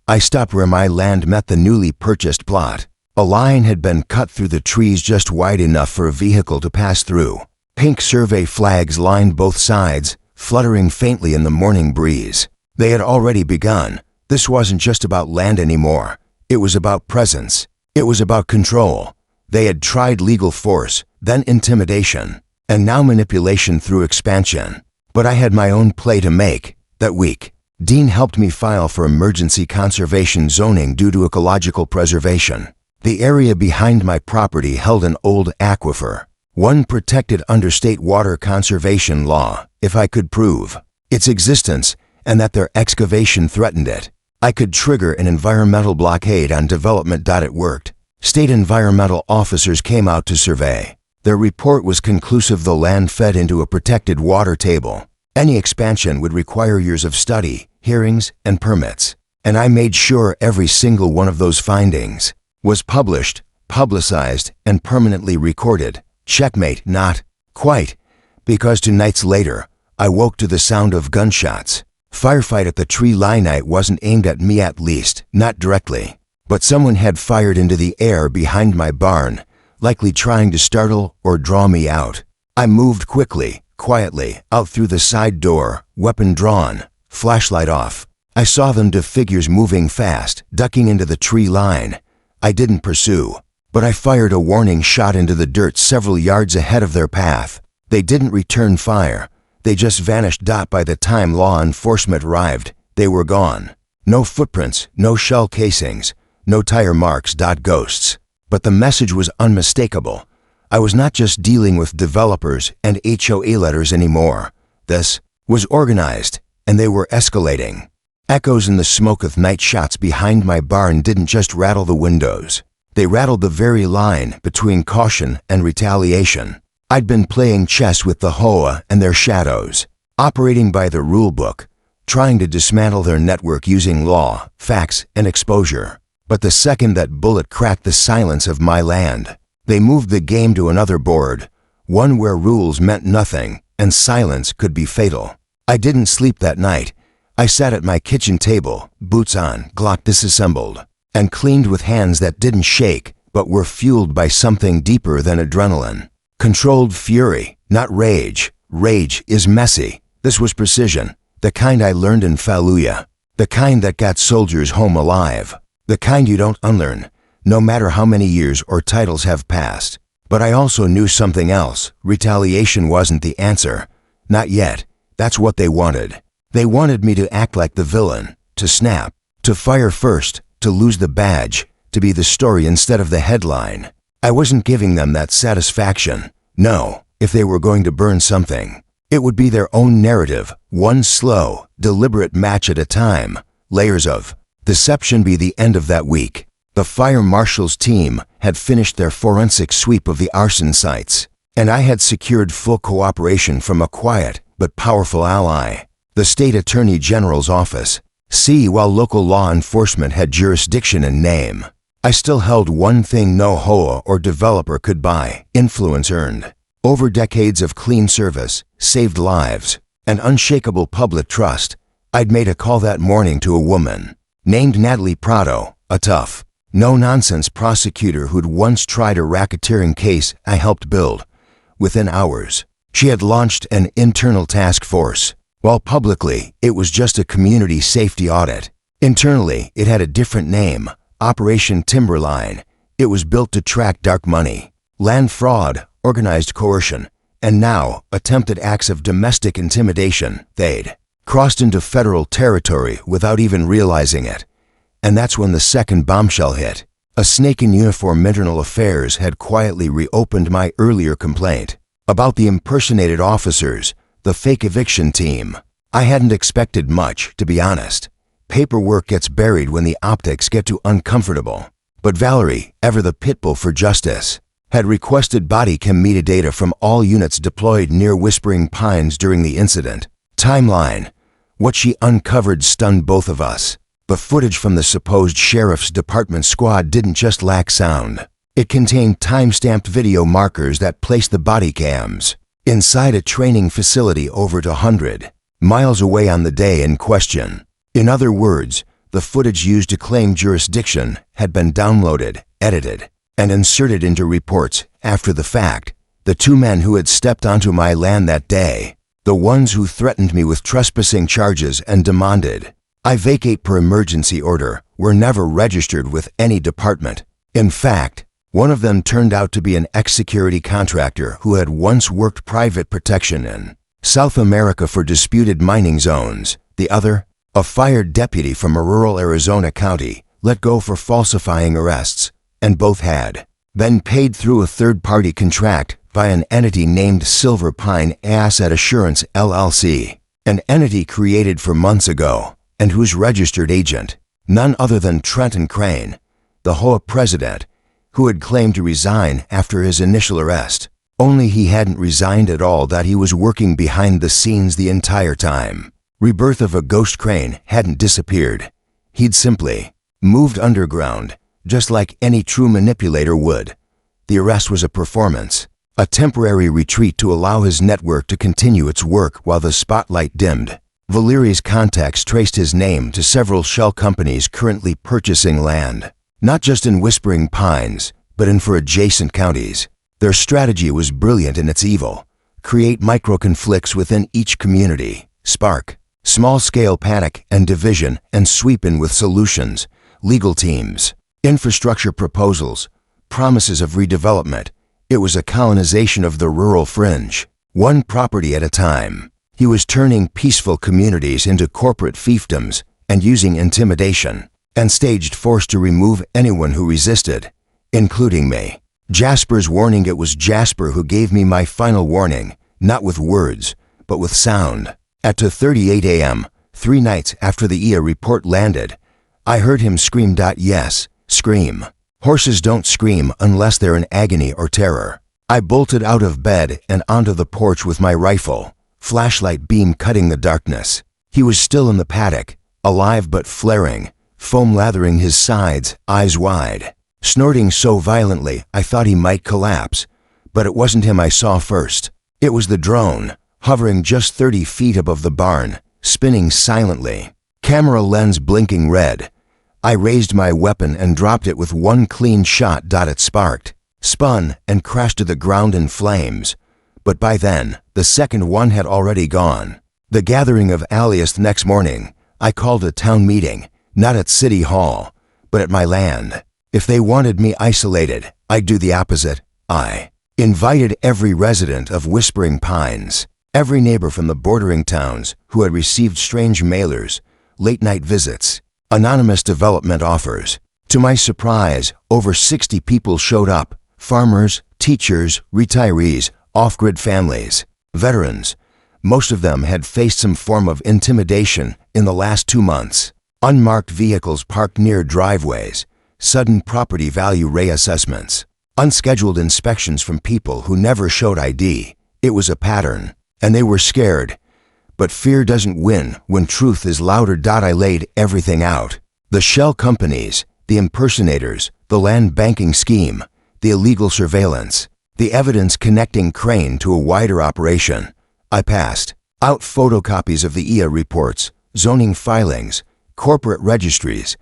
I stopped where my land met the newly purchased plot. A line had been cut through the trees just wide enough for a vehicle to pass through. Pink survey flags lined both sides, fluttering faintly in the morning breeze. They had already begun. This wasn't just about land anymore. It was about presence. It was about control. They had tried legal force, then intimidation, and now manipulation through expansion. But I had my own play to make. That week, Dean helped me file for emergency conservation zoning due to ecological preservation. The area behind my property held an old aquifer, one protected under state water conservation law, if I could prove its existence and that their excavation threatened it. I could trigger an environmental blockade on development. It worked. State environmental officers came out to survey. Their report was conclusive. The land fed into a protected water table. Any expansion would require years of study, hearings, and permits. And I made sure every single one of those findings was published, publicized, and permanently recorded. Checkmate, not quite, because 2 nights later, I woke to the sound of gunshots. Firefight at the tree line. It wasn't aimed at me, at least, not directly. But someone had fired into the air behind my barn, likely trying to startle or draw me out. I moved quickly, quietly, out through the side door, weapon drawn, flashlight off. I saw them, 2 figures moving fast, ducking into the tree line. I didn't pursue, but I fired a warning shot into the dirt several yards ahead of their path. They didn't return fire. They just vanished. By the time law enforcement arrived, they were gone. No footprints, no shell casings, no tire marks. Ghosts. But the message was unmistakable. I was not just dealing with developers and HOA letters anymore. This was organized, and they were escalating. Echoes in the smoke of night shots behind my barn didn't just rattle the windows. They rattled the very line between caution and retaliation. I'd been playing chess with the HOA and their shadows, operating by the rule book, trying to dismantle their network using law, facts, and exposure. But the second that bullet cracked the silence of my land, they moved the game to another board, one where rules meant nothing and silence could be fatal. I didn't sleep that night. I sat at my kitchen table, boots on, Glock disassembled, and cleaned with hands that didn't shake but were fueled by something deeper than adrenaline. Controlled fury, not rage. Rage is messy. This was precision, the kind I learned in Fallujah, the kind that got soldiers home alive, the kind you don't unlearn, no matter how many years or titles have passed. But I also knew something else. Retaliation wasn't the answer. Not yet. That's what they wanted. They wanted me to act like the villain, to snap, to fire first, to lose the badge, to be the story instead of the headline. I wasn't giving them that satisfaction. No, if they were going to burn something, it would be their own narrative, one slow, deliberate match at a time. Layers of deception. By the end of that week, the fire marshal's team had finished their forensic sweep of the arson sites, and I had secured full cooperation from a quiet but powerful ally, the State Attorney General's office. While local law enforcement had jurisdiction in name, I still held one thing no HOA or developer could buy: influence earned over decades of clean service, saved lives, and unshakable public trust. I'd made a call that morning to a woman named Natalie Prado, a tough, no-nonsense prosecutor who'd once tried a racketeering case I helped build. Within hours, she had launched an internal task force. While publicly, it was just a community safety audit. Internally, it had a different name: Operation Timberline. It was built to track dark money, land fraud, organized coercion, and now attempted acts of domestic intimidation. They'd crossed into federal territory without even realizing it. And that's when the second bombshell hit. A snake in uniform internal affairs had quietly reopened my earlier complaint about the impersonated officers, the fake eviction team. I hadn't expected much, to be honest. Paperwork gets buried when the optics get too uncomfortable. But Valerie, ever the pitbull for justice, had requested body cam metadata from all units deployed near Whispering Pines during the incident. Timeline. What she uncovered stunned both of us. The footage from the supposed sheriff's department squad didn't just lack sound. It contained time-stamped video markers that placed the body cams inside a training facility over 100 miles away on the day in question. In other words, the footage used to claim jurisdiction had been downloaded, edited, and inserted into reports after the fact. The two men who had stepped onto my land that day, the ones who threatened me with trespassing charges and demanded I vacate per emergency order, were never registered with any department. In fact, one of them turned out to be an ex-security contractor who had once worked private protection in South America for disputed mining zones. The other, a fired deputy from a rural Arizona county, let go for falsifying arrests, and both had been paid through a third-party contract by an entity named Silver Pine Asset Assurance LLC, an entity created for months ago, and whose registered agent, none other than Trenton Crane, the HOA president, who had claimed to resign after his initial arrest. Only he hadn't resigned at all, that he was working behind the scenes the entire time. Rebirth of a ghost Crane hadn't disappeared. He'd simply moved underground, just like any true manipulator would. The arrest was a performance, a temporary retreat to allow his network to continue its work while the spotlight dimmed. Valeri's contacts traced his name to several shell companies currently purchasing land, not just in Whispering Pines, but in for adjacent counties. Their strategy was brilliant in its evil. Create micro-conflicts within each community, spark small-scale panic and division, and sweep in with solutions, legal teams, infrastructure proposals, promises of redevelopment. It was a colonization of the rural fringe, one property at a time. He was turning peaceful communities into corporate fiefdoms and using intimidation and staged force to remove anyone who resisted, including me. Jasper's warning. It was Jasper who gave me my final warning, not with words, but with sound. At 2:38 a.m., 3 nights after the IA report landed, I heard him scream. Yes, scream. Horses don't scream unless they're in agony or terror. I bolted out of bed and onto the porch with my rifle, flashlight beam cutting the darkness. He was still in the paddock, alive but flaring, foam lathering his sides, eyes wide, snorting so violently I thought he might collapse. But it wasn't him I saw first. It was the drone, hovering just 30 feet above the barn, spinning silently, camera lens blinking red. I raised my weapon and dropped it with one clean shot. It sparked, spun, and crashed to the ground in flames. But by then, the second one had already gone. The gathering of Alias the next morning, I called a town meeting, not at City Hall, but at my land. If they wanted me isolated, I'd do the opposite. I invited every resident of Whispering Pines, every neighbor from the bordering towns who had received strange mailers, late-night visits, anonymous development offers. To my surprise, over 60 people showed up: farmers, teachers, retirees, off-grid families, veterans. Most of them had faced some form of intimidation in the last 2 months. Unmarked vehicles parked near driveways, sudden property value reassessments, unscheduled inspections from people who never showed ID. It was a pattern, and they were scared. But fear doesn't win when truth is louder. I laid everything out: the shell companies, the impersonators, the land banking scheme, the illegal surveillance, the evidence connecting Crane to a wider operation. I passed out photocopies of the IA reports, zoning filings, corporate registries.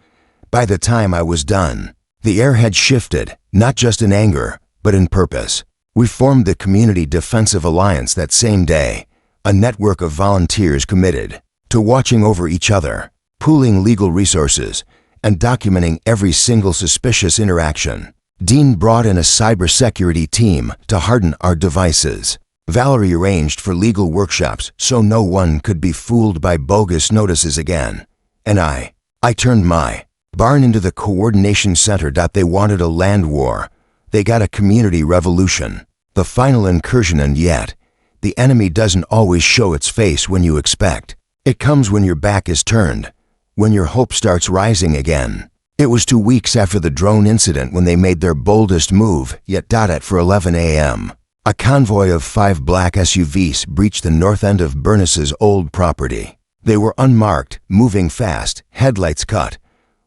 By the time I was done, the air had shifted, not just in anger, but in purpose. We formed the Community Defensive Alliance that same day, a network of volunteers committed to watching over each other, pooling legal resources, and documenting every single suspicious interaction. Dean brought in a cybersecurity team to harden our devices. Valerie arranged for legal workshops so no one could be fooled by bogus notices again. And I turned my Barn into the coordination center. They wanted a land war. They got a community revolution. The final incursion, and yet, the enemy doesn't always show its face when you expect. It comes when your back is turned, when your hope starts rising again. It was 2 weeks after the drone incident when they made their boldest move, yet at 11 a.m. A convoy of 5 black SUVs breached the north end of Burness's old property. They were unmarked, moving fast, headlights cut.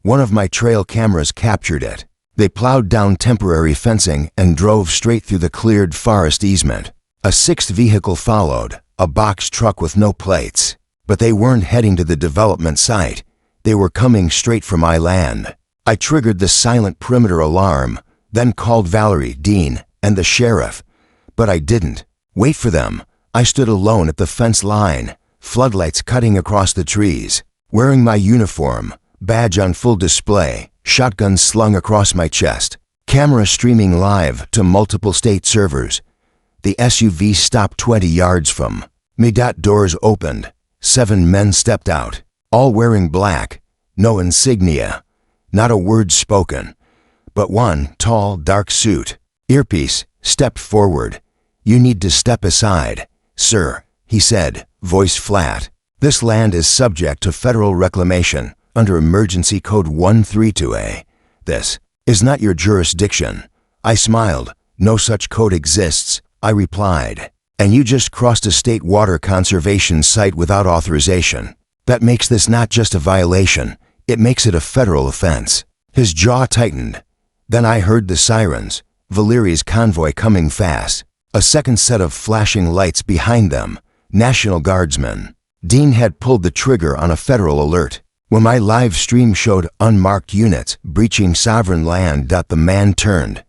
One of my trail cameras captured it. They plowed down temporary fencing and drove straight through the cleared forest easement. A 6th vehicle followed, a box truck with no plates. But they weren't heading to the development site. They were coming straight for my land. I triggered the silent perimeter alarm, then called Valerie, Dean, and the sheriff. But I didn't wait for them. I stood alone at the fence line, floodlights cutting across the trees, wearing my uniform, badge on full display, shotgun slung across my chest, camera streaming live to multiple state servers. The SUV stopped 20 yards from me. Doors opened. 7 men stepped out, all wearing black, no insignia, not a word spoken. But one, tall, dark suit, earpiece, stepped forward. "You need to step aside, sir," he said, voice flat. "This land is subject to federal reclamation under Emergency Code 132A. This is not your jurisdiction." I smiled. "No such code exists," I replied. "And you just crossed a state water conservation site without authorization. That makes this not just a violation, it makes it a federal offense." His jaw tightened. Then I heard the sirens, Valeri's convoy coming fast, a second set of flashing lights behind them, National Guardsmen. Dean had pulled the trigger on a federal alert. When my live stream showed unmarked units breaching sovereign land, the man turned.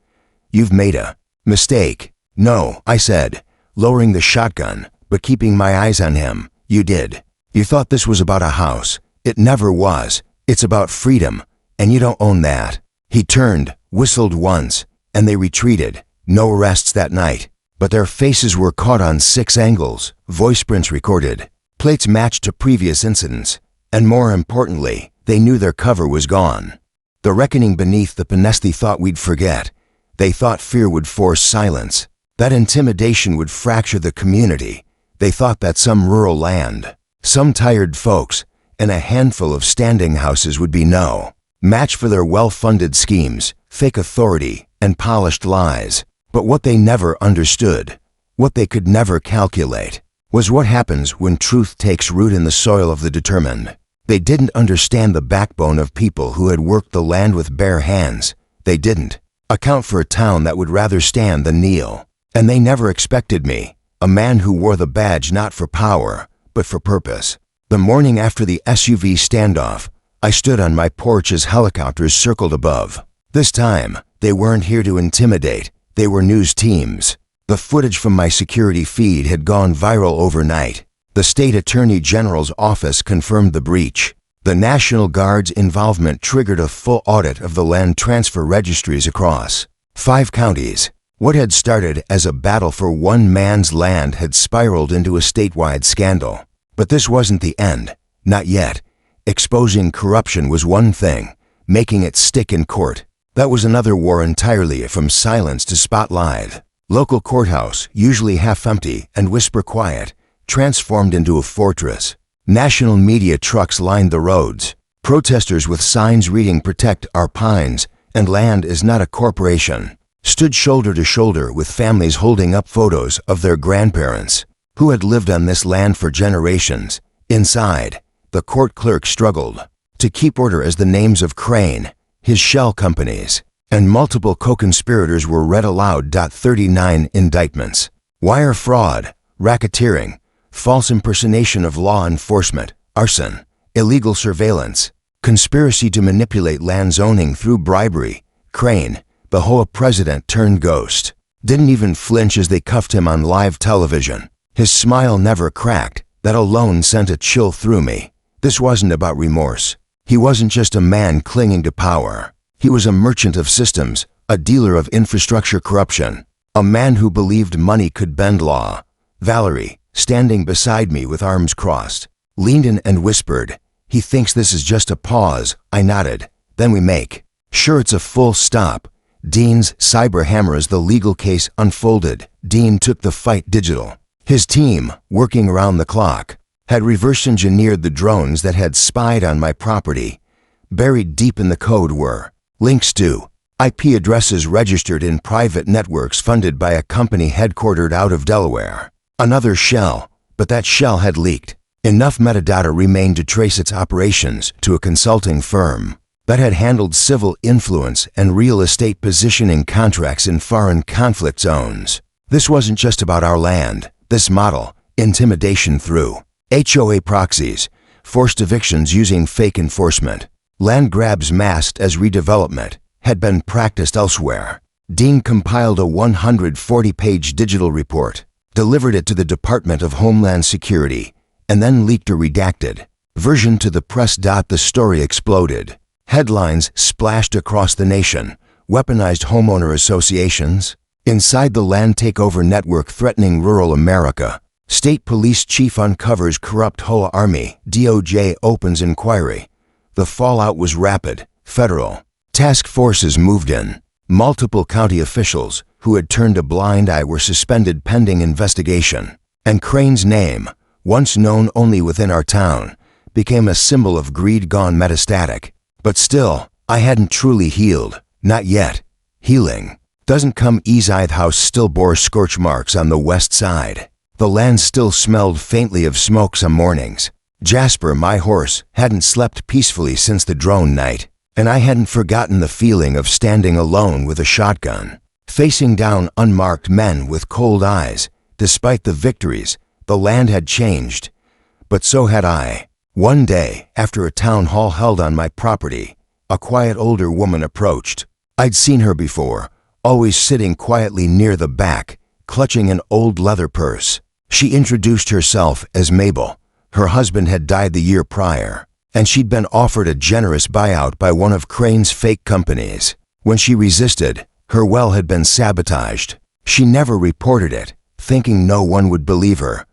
"You've made a mistake." "No," I said, lowering the shotgun, but keeping my eyes on him. "You did. You thought this was about a house. It never was. It's about freedom, and you don't own that." He turned, whistled once, and they retreated. No arrests that night, but their faces were caught on 6 angles, voice prints recorded, plates matched to previous incidents, and more importantly, they knew their cover was gone. The reckoning beneath the Penesti thought we'd forget. They thought fear would force silence, that intimidation would fracture the community. They thought that some rural land, some tired folks, and a handful of standing houses would be no match for their well-funded schemes, fake authority, and polished lies. But what they never understood, what they could never calculate, was what happens when truth takes root in the soil of the determined. They didn't understand the backbone of people who had worked the land with bare hands. They didn't account for a town that would rather stand than kneel. And they never expected me, a man who wore the badge not for power, but for purpose. The morning after the SUV standoff, I stood on my porch as helicopters circled above. This time, they weren't here to intimidate. They were news teams. The footage from my security feed had gone viral overnight. The state attorney general's office confirmed the breach. The National Guard's involvement triggered a full audit of the land transfer registries across 5 counties. What had started as a battle for one man's land had spiraled into a statewide scandal. But this wasn't the end. Not yet. Exposing corruption was one thing. Making it stick in court, that was another war entirely. From silence to spotlight. Local courthouse, usually half empty and whisper quiet, transformed into a fortress. National media trucks lined the roads. Protesters with signs reading "Protect our pines" and "Land is not a corporation" stood shoulder to shoulder with families holding up photos of their grandparents who had lived on this land for generations. Inside, the court clerk struggled to keep order as the names of Crane, his shell companies, and multiple co-conspirators were read aloud. 39 indictments: wire fraud, racketeering, false impersonation of law enforcement, arson, illegal surveillance, conspiracy to manipulate land zoning through bribery. Crane, the HOA president turned ghost, didn't even flinch as they cuffed him on live television. His smile never cracked. That alone sent a chill through me. This wasn't about remorse. He wasn't just a man clinging to power. He was a merchant of systems, a dealer of infrastructure corruption, a man who believed money could bend law. Valerie, standing beside me with arms crossed, leaned in and whispered, "He thinks this is just a pause." I nodded. Then we make sure it's a full stop. Dean's cyber hammer as the legal case unfolded. Dean took the fight digital. His team, working around the clock, had reverse engineered the drones that had spied on my property. Buried deep in the code were links to IP addresses registered in private networks funded by a company headquartered out of Delaware. Another shell, but that shell had leaked. Enough metadata remained to trace its operations to a consulting firm that had handled civil influence and real estate positioning contracts in foreign conflict zones. This wasn't just about our land. This model, intimidation through HOA proxies, forced evictions using fake enforcement, land grabs masked as redevelopment, had been practiced elsewhere. Dean compiled a 140-page digital report, delivered it to the Department of Homeland Security, and then leaked a redacted version to the press. The story exploded. Headlines splashed across the nation. Weaponized homeowner associations. Inside the land takeover network threatening rural America. State police chief uncovers corrupt HOA army. DOJ opens inquiry. The fallout was rapid. Federal task forces moved in. Multiple county officials who had turned a blind eye were suspended pending investigation. And Crane's name, once known only within our town, became a symbol of greed gone metastatic. But still, I hadn't truly healed. Not yet. Healing doesn't come easy. The house still bore scorch marks on the west side. The land still smelled faintly of smoke some mornings. Jasper, my horse, hadn't slept peacefully since the drone night, and I hadn't forgotten the feeling of standing alone with a shotgun, facing down unmarked men with cold eyes. Despite the victories, the land had changed, but so had I. One day, after a town hall held on my property, a quiet older woman approached. I'd seen her before, always sitting quietly near the back, clutching an old leather purse. She introduced herself as Mabel. Her husband had died the year prior, and she'd been offered a generous buyout by one of Crane's fake companies. When she resisted, her well had been sabotaged. She never reported it, thinking no one would believe her.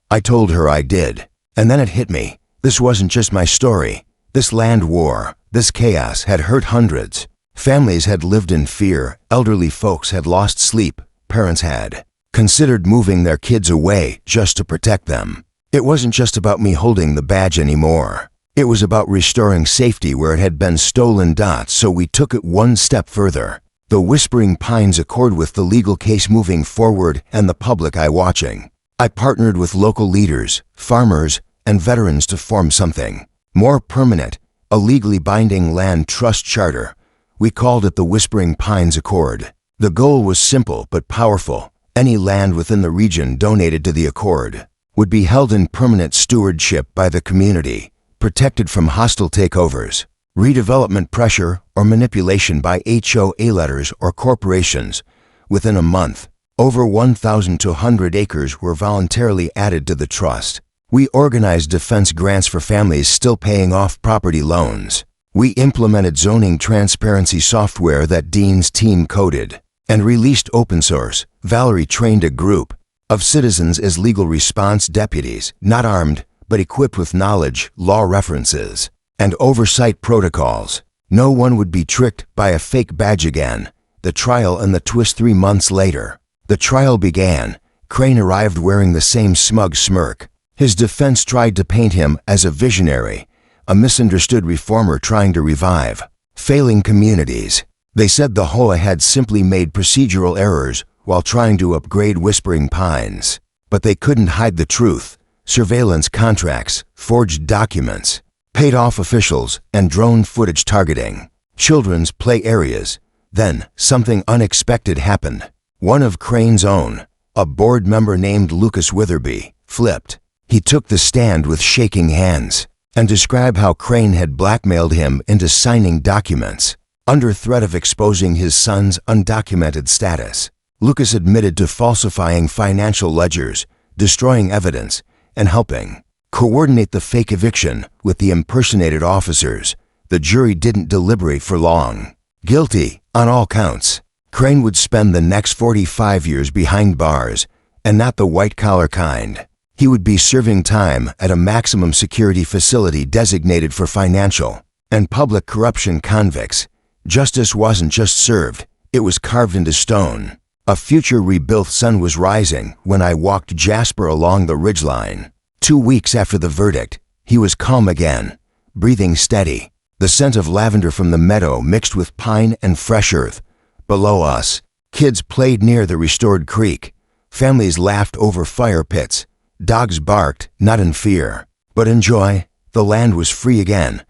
I told her I did, and then it hit me. This wasn't just my story. This land war, this chaos had hurt hundreds. Families had lived in fear. Elderly folks had lost sleep. Parents had considered moving their kids away just to protect them. It wasn't just about me holding the badge anymore. It was about restoring safety where it had been stolen. So we took it one step further. The Whispering Pines Accord, with the legal case moving forward and the public eye watching. I partnered with local leaders, farmers, and veterans to form something more permanent, a legally binding land trust charter. We called it the Whispering Pines Accord. The goal was simple but powerful. Any land within the region donated to the Accord would be held in permanent stewardship by the community, protected from hostile takeovers, redevelopment pressure, or manipulation by HOA letters or corporations. Within a month, over 1,200 acres were voluntarily added to the trust. We organized defense grants for families still paying off property loans. We implemented zoning transparency software that Dean's team coded and released open source. Valerie trained a group of citizens as legal response deputies, not armed, but equipped with knowledge, law references, and oversight protocols. No one would be tricked by a fake badge again. The trial and the twist. 3 months later, the trial began. Crane arrived wearing the same smug smirk. His defense tried to paint him as a visionary, a misunderstood reformer trying to revive failing communities. They said the HOA had simply made procedural errors while trying to upgrade Whispering Pines. But they couldn't hide the truth. Surveillance contracts, forged documents, paid-off officials, and drone footage targeting children's play areas. Then, something unexpected happened. One of Crane's own, a board member named Lucas Witherby, flipped. He took the stand with shaking hands and described how Crane had blackmailed him into signing documents under threat of exposing his son's undocumented status. Lucas admitted to falsifying financial ledgers, destroying evidence, and helping coordinate the fake eviction with the impersonated officers. The jury didn't deliberate for long. Guilty on all counts. Crane would spend the next 45 years behind bars, and not the white-collar kind. He would be serving time at a maximum security facility designated for financial and public corruption convicts. Justice wasn't just served, it was carved into stone. A future rebuilt sun was rising when I walked Jasper along the ridgeline. 2 weeks after the verdict, he was calm again, breathing steady. The scent of lavender from the meadow mixed with pine and fresh earth. Below us, kids played near the restored creek. Families laughed over fire pits. Dogs barked, not in fear, but in joy. The land was free again.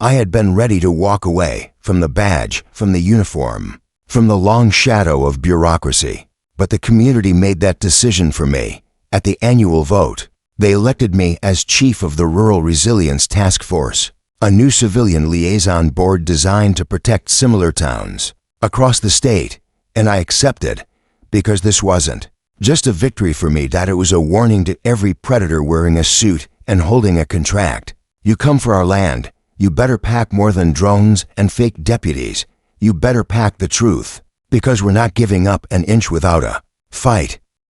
I had been ready to walk away from the badge, from the uniform, from the long shadow of bureaucracy. But the community made that decision for me. At the annual vote, they elected me as chief of the Rural Resilience Task Force, a new civilian liaison board designed to protect similar towns across the state, and I accepted, because this wasn't just a victory for me, that it was a warning to every predator wearing a suit and holding a contract. You come for our land, you better pack more than drones and fake deputies. You better pack the truth, because we're not giving up an inch without a fight.